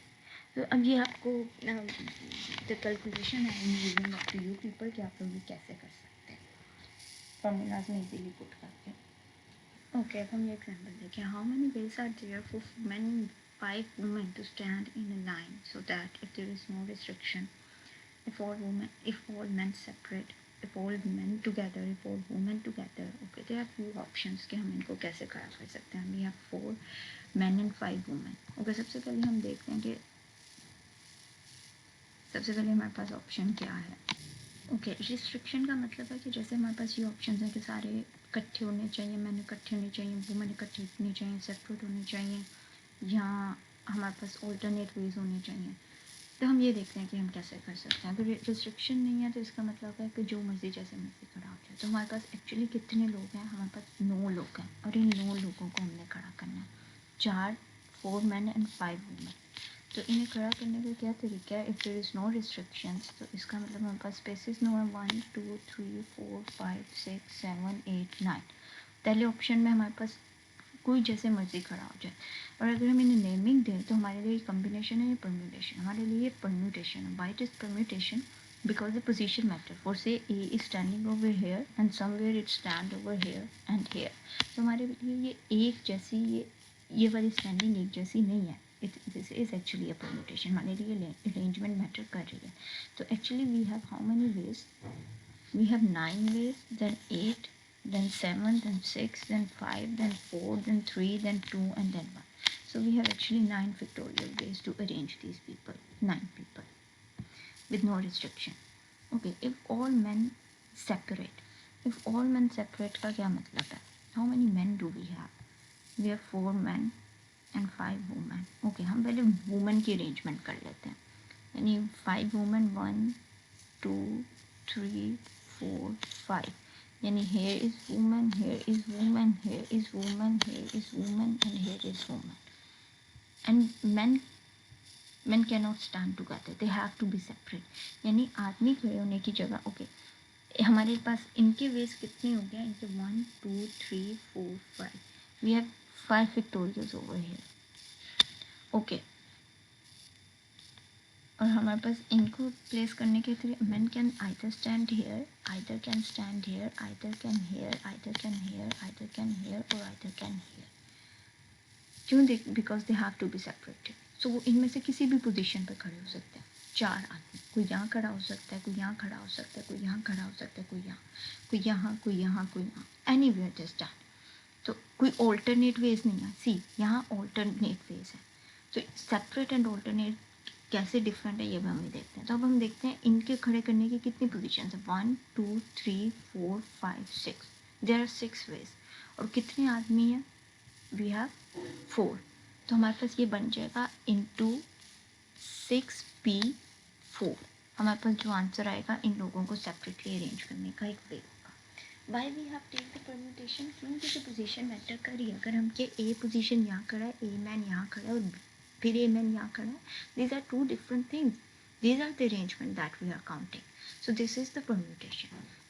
तो अब ये आपको द कैलकुलेशन है using up to you people कि आप लोग ये कैसे कर सकते हैं फॉर्मूलाज में इजीली पुट करके। ओके, अब हम ये एग्जांपल देखें। How many ways are there for many 5 women to stand in a line so that if there is no restriction, if all men separate, if all men together, if all women together, okay, there are few options कि हम इनको कैसे खड़ा कर सकते हैं। We have 4 men and 5 women. Okay, सबसे पहले हम देखते हैं कि सबसे पहले हमारे पास ऑप्शन क्या है। ओके, रिस्ट्रिक्शन का मतलब है कि जैसे हमारे पास ये ऑप्शन हैं कि सारे इकट्ठे होने चाहिए, मैंने इकट्ठे होने चाहिए, वुमेन इकट्ठे होनी चाहिए, सेपरेट होने चाहिए, या हमारे पास ऑल्टरनेट वेज होने चाहिए। तो हम ये देखते हैं कि हम कैसे कर सकते हैं। अगर रिस्ट्रिक्शन नहीं है तो इसका मतलब है कि जो मर्ज़ी जैसे मर्ज़ी खड़ा हो जाए। तो हमारे पास एक्चुअली कितने लोग हैं, हमारे पास 9 लोग हैं और इन 9 लोगों को हमने खड़ा करना है। 4 men and 5 women। तो इन्हें खड़ा करने का क्या तरीका है? If there is no restrictions, तो इसका मतलब हमारे पास स्पेसेस नो है 1 2 3 4 5 6 7 8 9। पहले ऑप्शन में हमारे पास कोई जैसे मर्जी खड़ा हो जाए। और अगर हम इन्हें नेमिंग दें तो हमारे लिए कम्बिनेशन है या परम्यूटेशन? हमारे लिए परम्यूटेशन है। Why it is permutation? because the position matter. For say A is standing over here and somewhere it stand over here and here. तो हमारे लिए ये एक जैसी ये वाली स्टैंडिंग एक जैसी नहीं है। This is actually a permutation. हमारे लिए अरेंजमेंट मैटर कर रही है। तो actually we have how many ways? We have 9 ways, then 8, then 7, then 6, then 5, then 4, then 3, then 2, and then 1. So we have actually 9 factorial ways to arrange these people. 9 people with no restriction. Okay, if all men separate. If all men separate का क्या मतलब है? How many men do we have? We have 4 men and 5 women. Okay, हम पहले women की arrangement कर लेते हैं। यानी 5 women, 1 2 3 4 5। यानी here is woman, here is woman, here is woman, here is woman, and here is woman. And men cannot stand together, they have to be separate. यानी आदमी खड़े होने की जगह। ओके, हमारे पास इनके वेज कितने हो गए? इनके 1 2 3 4 5। We have 5 factorials over here. Okay, और हमारे पास इनको प्लेस करने के लिए men can either stand here, either can stand here, either can here, either can here, either can here or either can here. क्यों? देख, because they have to be separated. So वो इनमें से किसी भी पोजीशन पर खड़े हो सकते हैं. 4 आदमी, कोई यहाँ खड़ा हो सकता है, कोई यहाँ खड़ा हो सकता है, कोई यहाँ खड़ा हो सकता है, कोई यहाँ, कोई यहाँ, कोई यहाँ, कोई यहाँ, एनीवेयर दे स्टैंड. तो कोई ऑल्टरनेट वेज नहीं है. सी, यहाँ ऑल्टरनेट वेज है. तो सेपरेट एंड ऑल्टरनेट कैसे डिफरेंट है ये भी हमें देखते हैं. तो अब हम देखते हैं इनके खड़े करने की कितनी पोजीशन है. 1 2 3 4 5 6. There are 6 ways. और कितने आदमी हैं? We have 4. तो हमारे पास ये बन जाएगा इंटू 6p4. हमारे पास जो आंसर आएगा इन लोगों को सेपरेटली अरेंज करने का एक वे होगा. Why we have take the permutation? क्यों? क्योंकि पोजीशन मैटर कर रही है. अगर हम के ए पोजीशन यहाँ खड़ा है, ए मैन यहाँ खड़ा है और फिर ए मैन यहाँ खड़ा है, these are 2 different things. These are the arrangement that we are counting. So this is the permutation.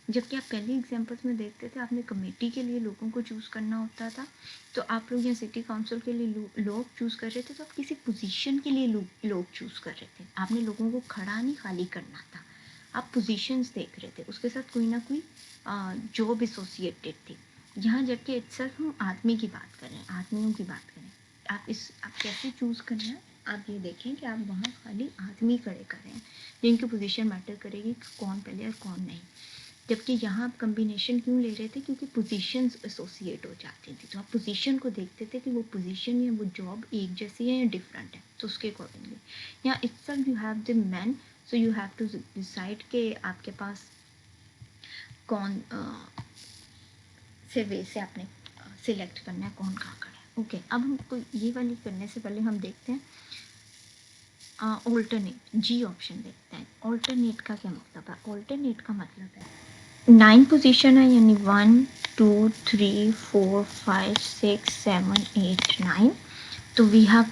जबकि आप पहले एग्जाम्पल्स में देखते थे आपने कमेटी के लिए लोगों को चूज़ करना होता था. तो आप लोग यहाँ सिटी काउंसिल के लिए लोग चूज़ कर रहे थे, तो आप किसी पोजीशन के लिए लोग चूज़ कर रहे थे. आपने लोगों को खड़ा नहीं खाली करना था. आप पोजीशंस देख रहे थे, उसके साथ कोई ना कोई जॉब एसोसिएटेड थी. यहाँ जबकि इट्सल्फ हम आदमी की बात कर रहे हैं, आदमियों की बात करें. आप कैसे चूज़ करना है आप ये देखें कि आप वहाँ खाली आदमी खड़े कर रहे हैं जिनकी पोजीशन मैटर करेगी कि कौन पहले और कौन नहीं. जबकि यहाँ आप कम्बिनेशन क्यों ले रहे थे? क्योंकि पोजीशंस एसोसिएट हो जाती थी. तो आप पोजीशन को देखते थे कि वो पोजीशन या वो जॉब एक जैसी है या डिफरेंट है. तो उसके अकॉर्डिंगली यहाँ itself you have the man. So you have to decide कि आपके पास कौन से वे से आपने सिलेक्ट करना है कौन कहाँ खड़ा है. ओके, अब हमको ये वाली करने से पहले हम देखते हैं ऑल्टरनेट. जी ऑप्शन देखते हैं. ऑल्टरनेट का क्या मतलब है? ऑल्टरनेट का मतलब है 9 पोजीशन है, यानी 1 2 3 4 5 6 7 8 9. तो वी हैव,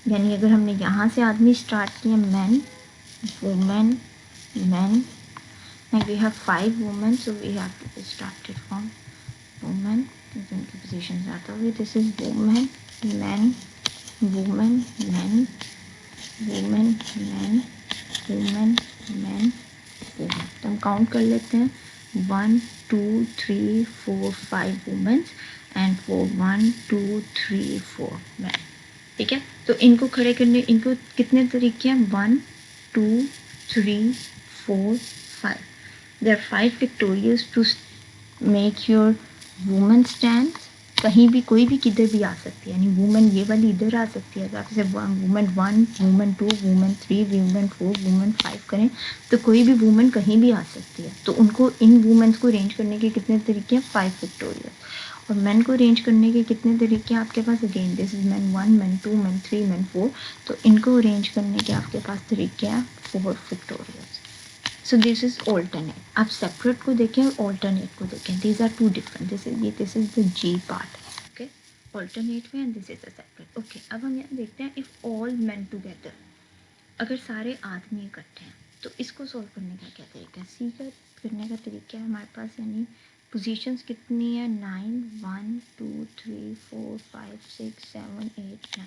यानी अगर हमने यहाँ से आदमी स्टार्ट किया, man women man, and we have 5 women, so we have to start it from woman. उनकी पोजीशन ज़्यादा हुई. This is women man women man women man women man women. तो हम काउंट कर लेते हैं. 1 2 3 4 5 वुमेन्स एंड 1 2 3 4 मैन. ठीक है. तो इनको खड़े करने, इनको कितने तरीके हैं? 1 2 3 4 5. There are 5 pictorials to make your woman stand. कहीं भी कोई भी किधर भी आ सकती है, यानी वुमेन ये वाली इधर आ सकती है. तो आप इसे women 1 women 2 women 3 women 4 women 5 करें तो कोई भी वुमेन कहीं भी आ सकती है. तो उनको, इन वुमेन्स को अरेंज करने के कितने तरीके हैं? 5 पिक्टोरियल. और मैन को अरेंज करने के कितने तरीके हैं आपके पास? Again this is man 1 man 2 man 3 man 4. तो इनको अरेंज करने के आपके पास तरीके हैं 4 pictorials. So this is alternate. आप सेपरेट को देखें और ऑल्टरनेट को देखें. This are 2 different. This is the G part. Okay, alternate में, and this is the separate. Okay, अब हम यहाँ देखते हैं इफ ऑल मेन टुगेदर. अगर सारे आदमी इकट्ठे हैं तो इसको सॉल्व करने का क्या तरीका है? सी का करने का तरीका है हमारे पास, यानी पोजीशंस कितनी है? 9 1 2 3 4 5 6 7 8 9.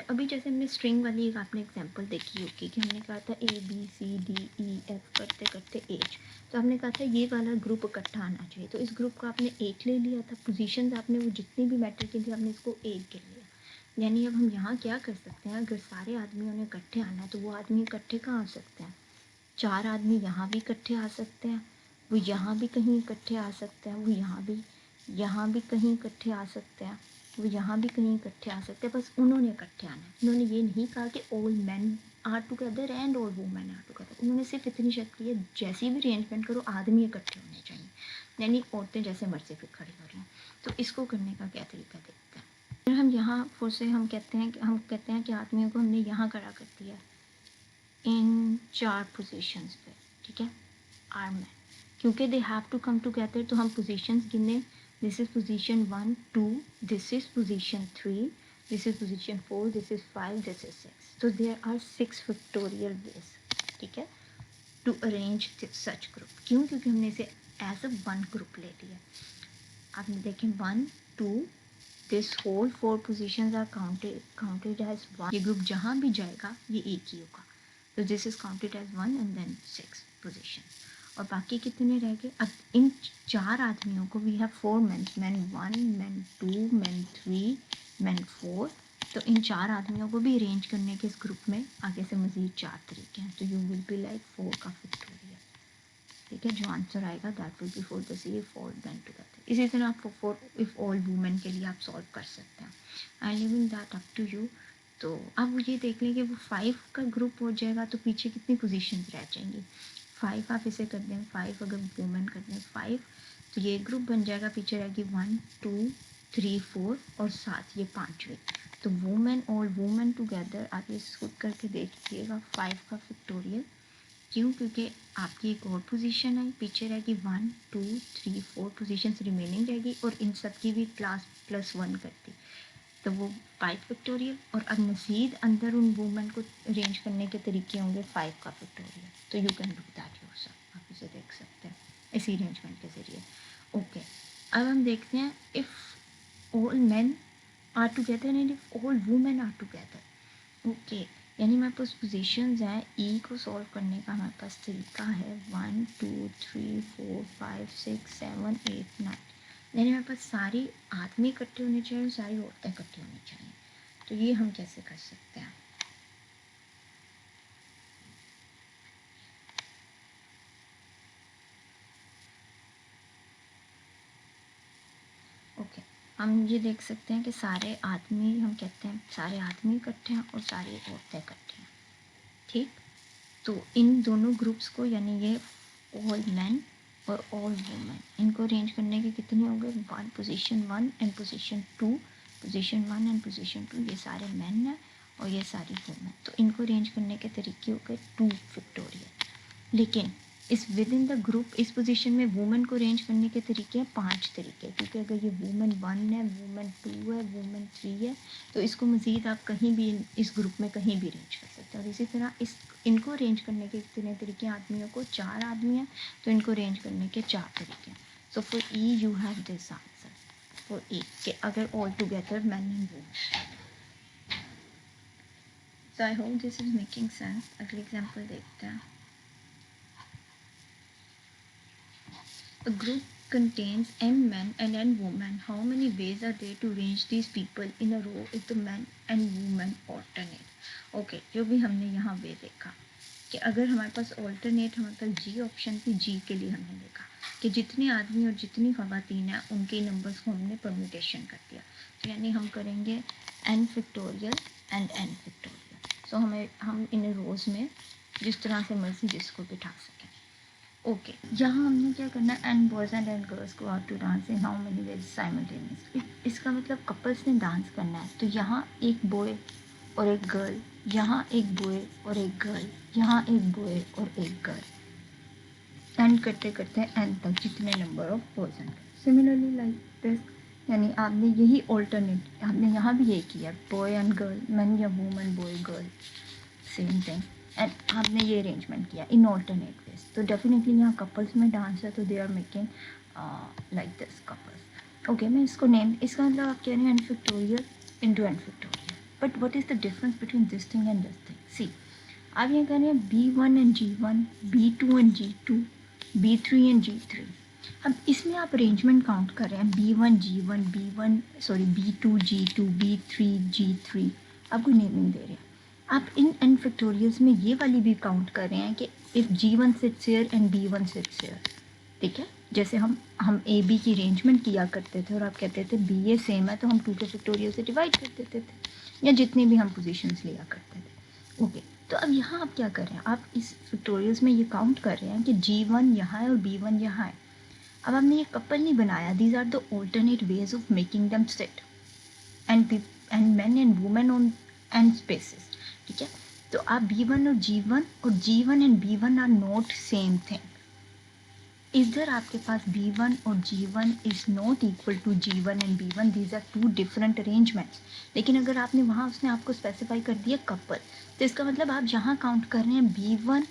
अभी जैसे हमने स्ट्रिंग वाली एक आपने एग्जांपल देखी होगी कि हमने कहा था ABCDEF करते करते H. तो हमने कहा था ये वाला ग्रुप इकट्ठा आना चाहिए. तो इस ग्रुप को आपने एक ले लिया था. पोजीशंस आपने वो जितनी भी मैटर की थी आपने इसको एक गिन लिया. यानी अब हम यहाँ क्या कर सकते हैं? अगर सारे आदमियों ने इकट्ठे आना है तो वो आदमी इकट्ठे कहाँ आ सकते हैं? 4 आदमी यहाँ भी इकट्ठे आ सकते हैं, वो यहाँ भी कहीं इकट्ठे आ सकते हैं, वो यहाँ भी कहीं इकट्ठे आ सकते हैं, वो यहाँ भी कहीं इकट्ठे आ सकते हैं. बस उन्होंने इकट्ठे आना है. उन्होंने ये नहीं कहा कि all man are together and all women are together. उन्होंने सिर्फ इतनी शर्त की है जैसी भी अरेंजमेंट करो आदमी इकट्ठे होने चाहिए, यानी औरतें जैसे मर्जी फिर खड़ी हो रही हैं. तो इसको करने का क्या तरीका देखते हैं. फिर हम यहाँ फिर से हम कहते हैं कि आदमियों को हमने यहाँ खड़ा कर दिया इन 4 पोजीशंस पे. ठीक है, आर मैन, क्योंकि they have to come together. तो हम पोजीशंस गिने. This is position 1 2, this is position 3, this is position 4, this is 5, this is 6. तो देयर आर 6 फैक्टोरियल वेज. ठीक है, टू अरेंज सच ग्रुप. क्यों? क्योंकि हमने इसे एज अ वन ग्रुप ले लिया. आपने देखें 1 2 this whole 4 positions are counted as 1. ये ग्रुप जहाँ भी जाएगा ये एक ही होगा. तो this is counted as 1 and then 6 position. और बाकी कितने रह गए? अब इन 4 आदमियों को we have 4 men, men 1, men 2, men 3, men 4. तो इन 4 आदमियों को भी अरेंज करने के इस ग्रुप में आगे से मज़ीद 4 तरीके हैं. तो यू विल बी लाइक 4 का फैक्टोरियल. ठीक है, जो आंसर आएगा that will be 4 the C 4 then together. इसी तरह आप फॉर इफ ऑल वुमेन के लिए आप सॉल्व कर सकते हैं. I living that up to you. तो अब ये देख लें कि वो 5 का ग्रुप हो जाएगा तो पीछे कितनी पोजीशंस रह जाएंगी. 5 आप इसे कर दें, 5 अगर वुमेन कर दें 5, तो ये ग्रुप बन जाएगा. पीछे रहेगी 1 2 3 4 और 7 ये 5वीं. तो वुमेन और वुमेन टुगेदर आप ये खुद करके देखिएगा 5 का फैक्टोरियल. क्यों? क्योंकि आपकी एक और पोजीशन है, पीछे रहेगी 1 2 3 4 पोजीशंस रिमेनिंग रहेगी और इन सब की भी क्लास +1 करती. तो वो 5 फैक्टोरियल. और अब मज़ीद अंदर उन वुमेन को अरेंज करने के तरीके होंगे 5 का फैक्टोरियल. तो you can do that yourself. आप इसे देख सकते हैं इसी अरेंजमेंट के ज़रिए. ओके, अब हम देखते हैं if all man are together and if all women are together. Okay, यानी हमारे पास पोजीशंस हैं. ई को सॉल्व करने का हमारे पास तरीका है 1 2 3 4 5 6 7 8 9. यानी हमारे पास सारे आदमी इकट्ठे होने चाहिए और सारी औरतें इकट्ठी होनी चाहिए. तो ये हम कैसे कर सकते हैं? ओके, हम ये देख सकते हैं कि सारे आदमी, हम कहते हैं सारे आदमी इकट्ठे हैं और सारी औरतें इकट्ठी हैं. ठीक, तो इन दोनों ग्रुप्स को यानी ये ऑल मैन और ऑल वुमेन, इनको अरेंज करने के कितने हो गए? 1 position 1 and position 2, position 1 and position 2. ये सारे मैन हैं और ये सारी वुमेन. तो इनको अरेंज करने के तरीके हो गए 2 फैक्टोरियल. लेकिन इस विद इन द ग्रुप इस पोजीशन में वुमेन को अरेंज करने के तरीके हैं 5 तरीके. क्योंकि अगर ये वुमेन 1 है, वुमेन 2 है, वुमेन 3 है, तो इसको मज़ीद आप कहीं भी इस ग्रुप में कहीं भी अरेंज कर सकते हैं. और इसी तरह इनको अरेंज करने के कितने तरीके हैं? आदमियों को 4 आदमी हैं तो इनको अरेंज करने के 4 तरीके हैं. So for E you have this answer for E के अगर all together man and women. So I hope this is making sense. अगले एग्जाम्पल देखते हैं. A group contains n men and n women. How many ways are there to arrange these people in a row if the men and women alternate? Okay, जो भी हमने यहाँ वे देखा कि अगर हमारे पास alternate, हमारे पास जी ऑप्शन थी. जी के लिए हमने देखा कि जितने आदमी और जितनी ख़वातीन हैं उनके नंबर्स को हमने परम्यूटेशन कर दिया. तो यानी हम करेंगे n factorial and n factorial. So हम इन रोज़ में जिस तरह से मर्जी जिसको बिठा सकें. ओके, यहाँ हमने क्या करना है? एंड बॉयज़ एंड गर्ल्स को out to dance in how many ways simultaneously. इसका मतलब कपल्स ने डांस करना है. तो यहाँ एक बॉय और एक गर्ल, यहाँ एक बॉय और एक गर्ल, यहाँ एक बॉय और एक गर्ल. एंड करते करते एंड तक जितने number of boys and girls. Similarly like this, यानी आपने यही ऑल्टरनेट आपने यहाँ भी ये किया बॉय एंड गर्ल, मैन या woman, boy girl, same thing. And आपने ये अरेंजमेंट किया इन ऑल्टरनेट वेज. तो डेफिनेटली यहाँ कपल्स में डांस है तो they are making like this couples. Okay, मैं इसको नेम, इसका मतलब आप कह रहे हैं n factorial into n factorial. But what is the difference between this thing and this thing? See, आप ये कह रहे हैं B1 and G1, B2 and G2, B3 and G3. अब इसमें आप अरेंजमेंट काउंट कर रहे हैं B1 G1, B2 G2, B3 G3. आपको नेमिंग दे रहे हैं. आप इन एन फैक्टोरियल्स में ये वाली भी काउंट कर रहे हैं कि if G1 sits here and B1 sits here. ठीक है, जैसे हम ए बी की अरेंजमेंट किया करते थे और आप कहते थे बी ए सेम है तो हम 2 के फैक्टोरियल से डिवाइड कर देते थे या जितने भी हम पोजीशंस लिया करते थे. ओके, तो अब यहाँ आप क्या कर रहे हैं? आप इस फैक्टोरियल्स में ये काउंट कर रहे हैं कि G1 यहाँ है और B1 यहाँ है. अब आपने ये कपल नहीं बनाया. These are the alternate ways of making them sit and man and women on end spaces. ठीक है, तो आप B1 और G1 and B1 are not same thing. इधर आपके पास B1 और G1 is not equal to G1 and B1. These are 2 different arrangements. लेकिन अगर आपने वहाँ उसने आपको स्पेसिफाई कर दिया कपल, तो इसका मतलब आप जहाँ काउंट कर रहे हैं B1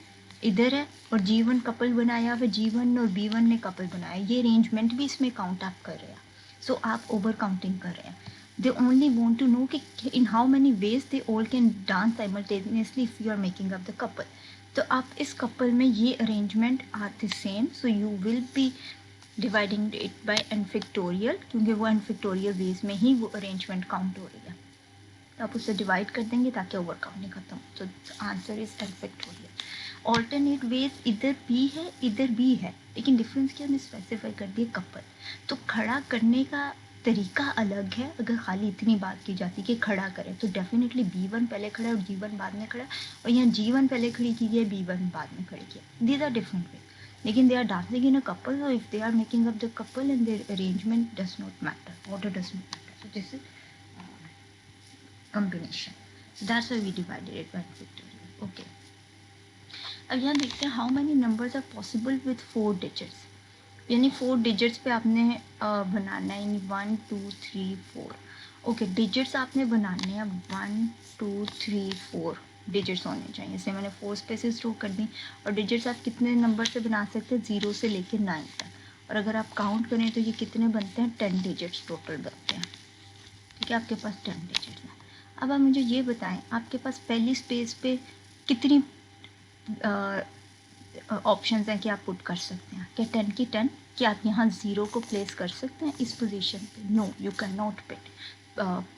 इधर है और G1 कपल बनाया, फिर G1 और B1 ने कपल बनाया. ये अरेंजमेंट भी इसमें काउंट आप कर रहे हैं. सो आप ओवर काउंटिंग कर रहे हैं. they only want to know कि in how many ways they all can dance simultaneously if you are making up the couple. तो आप इस couple में ये arrangement are the same, so you will be dividing it by n factorial, क्योंकि वो n factorial ways में ही वो arrangement count हो रही है, तो आप उससे डिवाइड कर देंगे ताकि ओवरकाउंट नहीं खत्म। तो answer is n factorial। Alternate ways इधर भी है इधर भी है, लेकिन डिफरेंस क्या हमने स्पेसिफाई कर दिया कपल। तो खड़ा करने का तरीका अलग है। अगर खाली इतनी बात की जाती कि खड़ा करें तो डेफिनेटली B1 पहले खड़ा है और G1 बाद में खड़ा, और यहाँ G1 पहले खड़ी की है B1 बाद में खड़ी किया। दीज आर डिफरेंट वे, लेकिन they are dancing in a couple, so if they are making up the couple and their arrangement does not matter, order does not matter, so this is combination. So that's why we divided it by factorial. Okay. अब यहाँ देखते हैं how many numbers are possible with 4 digits. यानी 4 digits पे आपने बनाना है, यानी 1 2 3 4. Okay, digits आपने बनाने हैं 1 2 3 4 डिजिट्स होने चाहिए। जैसे मैंने 4 स्पेसेस ड्रॉ कर दी, और डिजिट्स आप कितने नंबर से बना सकते हैं, 0 से लेकर 9 तक। और अगर आप काउंट करें तो ये कितने बनते हैं, 10 डिजिट्स टोटल बनते हैं। ठीक है, आपके पास 10 डिजिट्स हैं। अब आप मुझे ये बताएं, आपके पास पहली स्पेस पे कितनी ऑप्शंस हैं कि आप पुट कर सकते हैं। क्या 10 की 10? क्या आप यहाँ 0 को प्लेस कर सकते हैं इस पोजीशन पे? No, you can not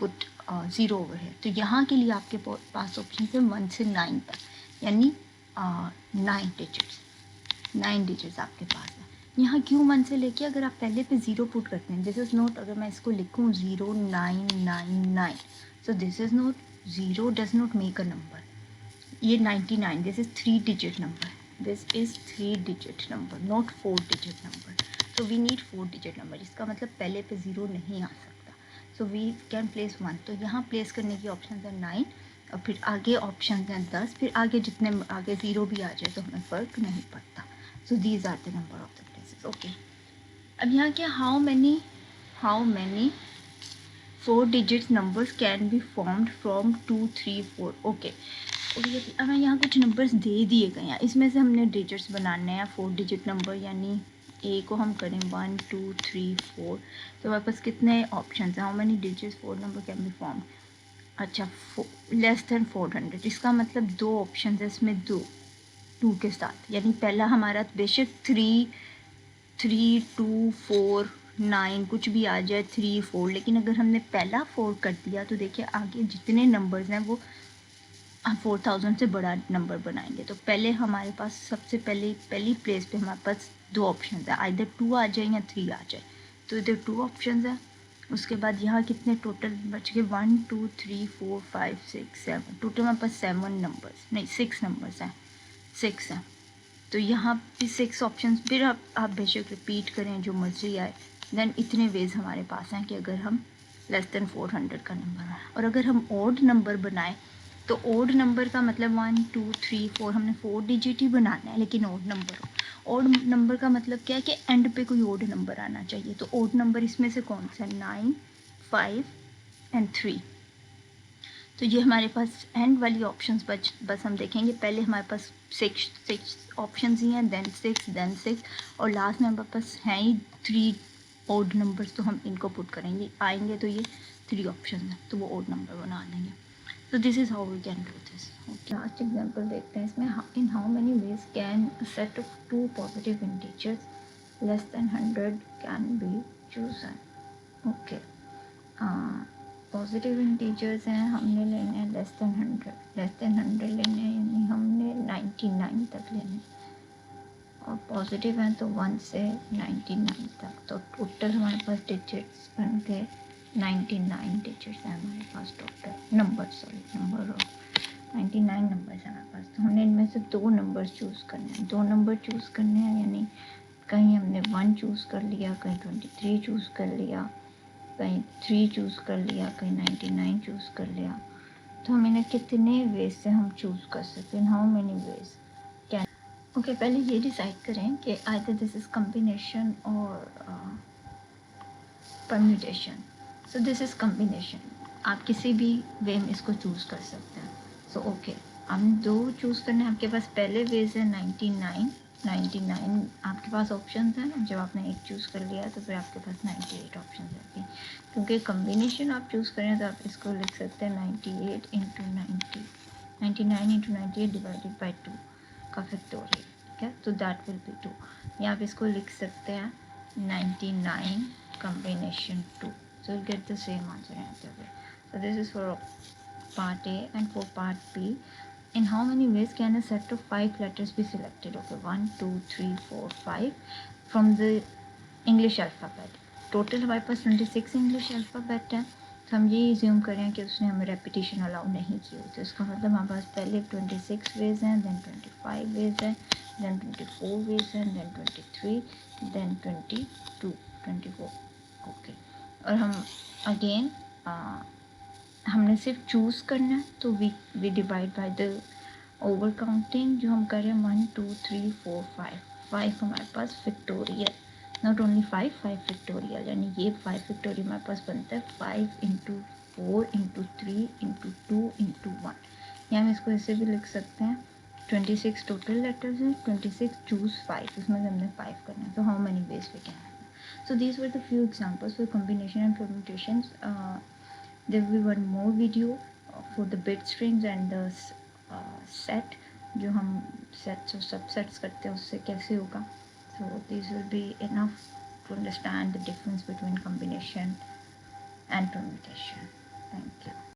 put 0 over है। तो यहाँ के लिए आपके पास ऑप्शन है 1 से 9 तक, यानी 9 डिजिट्स आपके पास है। यहाँ क्यों 1 से लेके, अगर आप पहले पे 0 पुट करते हैं, दिस इज़ नोट, अगर मैं इसको लिखूँ 0 9 9 9, so this is not 0 does not make a number. ये 99, this is 3 digit number, this is 3 digit number, not 4 digit number, so we need 4 digit number। इसका मतलब पहले पे 0 नहीं आ सकता, so we can place 1। तो यहाँ प्लेस करने की ऑप्शन है 9, और फिर आगे ऑप्शन हैं 10, फिर आगे जितने आगे 0 भी आ जाए तो हमें फ़र्क नहीं पड़ता। so these are the number of the places। okay, अब यहाँ क्या, how many 4 digits numbers can be formed from 2 3 4। Okay, हमें यहाँ कुछ नंबर्स दे दिए गए हैं, इसमें से हमने डिजिट्स बनाने हैं 4 डिजिट नंबर, यानी ए को हम करें 1 2 3 4। तो हमारे पास कितने ऑप्शन हैं, how many digits 4 number can be form. अच्छा, लेस देन 400, इसका मतलब 2 ऑप्शन है इसमें, 2 के साथ, यानी पहला हमारा बेशक 3 2 4 9 कुछ भी आ जाए, 3 4, लेकिन अगर हमने पहला 4 कर दिया तो देखिए आगे जितने नंबर्स हैं वो 4000 से बड़ा नंबर बनाएंगे। तो पहले हमारे पास सबसे पहली प्लेस पे हमारे पास 2 ऑप्शन है, आइदर 2 आ जाए या 3 आ जाए, तो इधर 2 ऑप्शन है। उसके बाद यहाँ कितने टोटल बच गए, 1 2 3 4 5 6 7, टोटल हमारे पास 7 नंबर्स नहीं 6 नंबर्स हैं, 6 हैं। तो यहाँ भी 6 ऑप्शन, फिर आप बेशक रिपीट करें जो मर्जी आए, देन इतने वेज हमारे पास हैं कि अगर हम लेस देन 400 का नंबर है। और अगर हम ओड नंबर बनाएं तो ओड नंबर का मतलब 1 2 3 4, हमने 4 डिजिट ही बनाना है, लेकिन ओड नंबर हो। ओड नंबर का मतलब क्या है कि एंड पे कोई ओड नंबर आना चाहिए। तो ओड नंबर इसमें से कौन सा है, 9 5 एंड 3। तो ये हमारे पास एंड वाली ऑप्शंस बस हम देखेंगे। पहले हमारे पास 6 ऑप्शंस ही हैं, देन 6 और लास्ट में हमारे पास हैं ही 3 ओड नंबर्स, तो हम इनको पुट करेंगे, आएंगे तो ये 3 ऑप्शन है, तो वो ओड नंबर बना देंगे। तो this is how we can do this. Okay, last example देखते हैं इसमें, in how many ways can a set of 2 positive integers less than 100 can be chosen. Okay, positive integers हैं, हमने लेने हैं लेस देन 100 लेने हैं, यानी हमने 99 तक लेने हैं, और पॉजिटिव हैं तो 1 से 99 तक। तो टोटल हमारे पास डिजिट्स बन गए 99 डिजिट्स हैं हमारे पास टोटल, नंबर ऑफ 99 नंबर्स हैं हमारे पास। तो हमने इनमें से 2 नंबर्स चूज़ करने हैं, 2 नंबर चूज़ करने हैं, यानी कहीं हमने 1 चूज़ कर लिया, कहीं 23 चूज़ कर लिया, कहीं 3 चूज़ कर लिया, कहीं 99 चूज़ कर लिया। तो हम इन्हें कितने वेज से हम चूज़ कर सकते हैं, how many ways can. Okay, पहले ये डिसाइड करें कि आइदर दिस इज़ कम्बिनेशन और permutation. So this is combination, आप किसी भी वे में इसको चूज़ कर सकते हैं। सो ओके, हम 2 चूज़ करने हैं, आपके पास पहले वेज है 99 आपके पास ऑप्शन हैं। जब आपने 1 चूज़ कर लिया तो फिर आपके पास 98 ऑप्शन रहती हैं। क्योंकि कम्बिनेशन आप चूज़ करें तो आप इसको लिख सकते हैं 98 इंटू 90, 99 इंटू 98 डिवाइडेड बाई 2 का फैक्टोरियल, ठीक है, तो दैट विल बी 2। या आप इसको लिख सकते हैं 99 combination 2, so you'll get the same answer either way. So this is for part A, and for part B, in how many ways can a set of 5 letters be selected? Okay, 1 2 3 4 5 from the English alphabet. Total हमारे पास 26 English alphabet है, तो हम ये assume करें कि उसने हमें repetition allow नहीं की हुई, तो इसका मतलब हमारे पास पहले 26 वेज हैं, देन 25 वेज हैं, देन 24 वेज हैं, देन 23, देन 22, 24, ओके। और हम अगेन हमने सिर्फ चूज़ करना है, तो we divide by the overcounting जो हम करें 1 2 3 4 5 हमारे पास फिक्टोरियल, नॉट ओनली 5 फैक्टोरियल, यानी ये 5 फैक्टोरियल हमारे पास बनता है 5 इंटू 4 इंटू 3 इंटू 2 इंटू 1, या हम इसको ऐसे भी लिख सकते हैं 26 टोटल लेटर्स हैं, 26 चूज़ 5, इसमें से हमने 5 करना है, तो how many ways we can have. So these were the few examples for combination and permutations. There will be one more video for the bit strings and the set, जो हम sets और subsets करते हैं उससे कैसे होगा। So this will be enough to understand the difference between combination and permutation.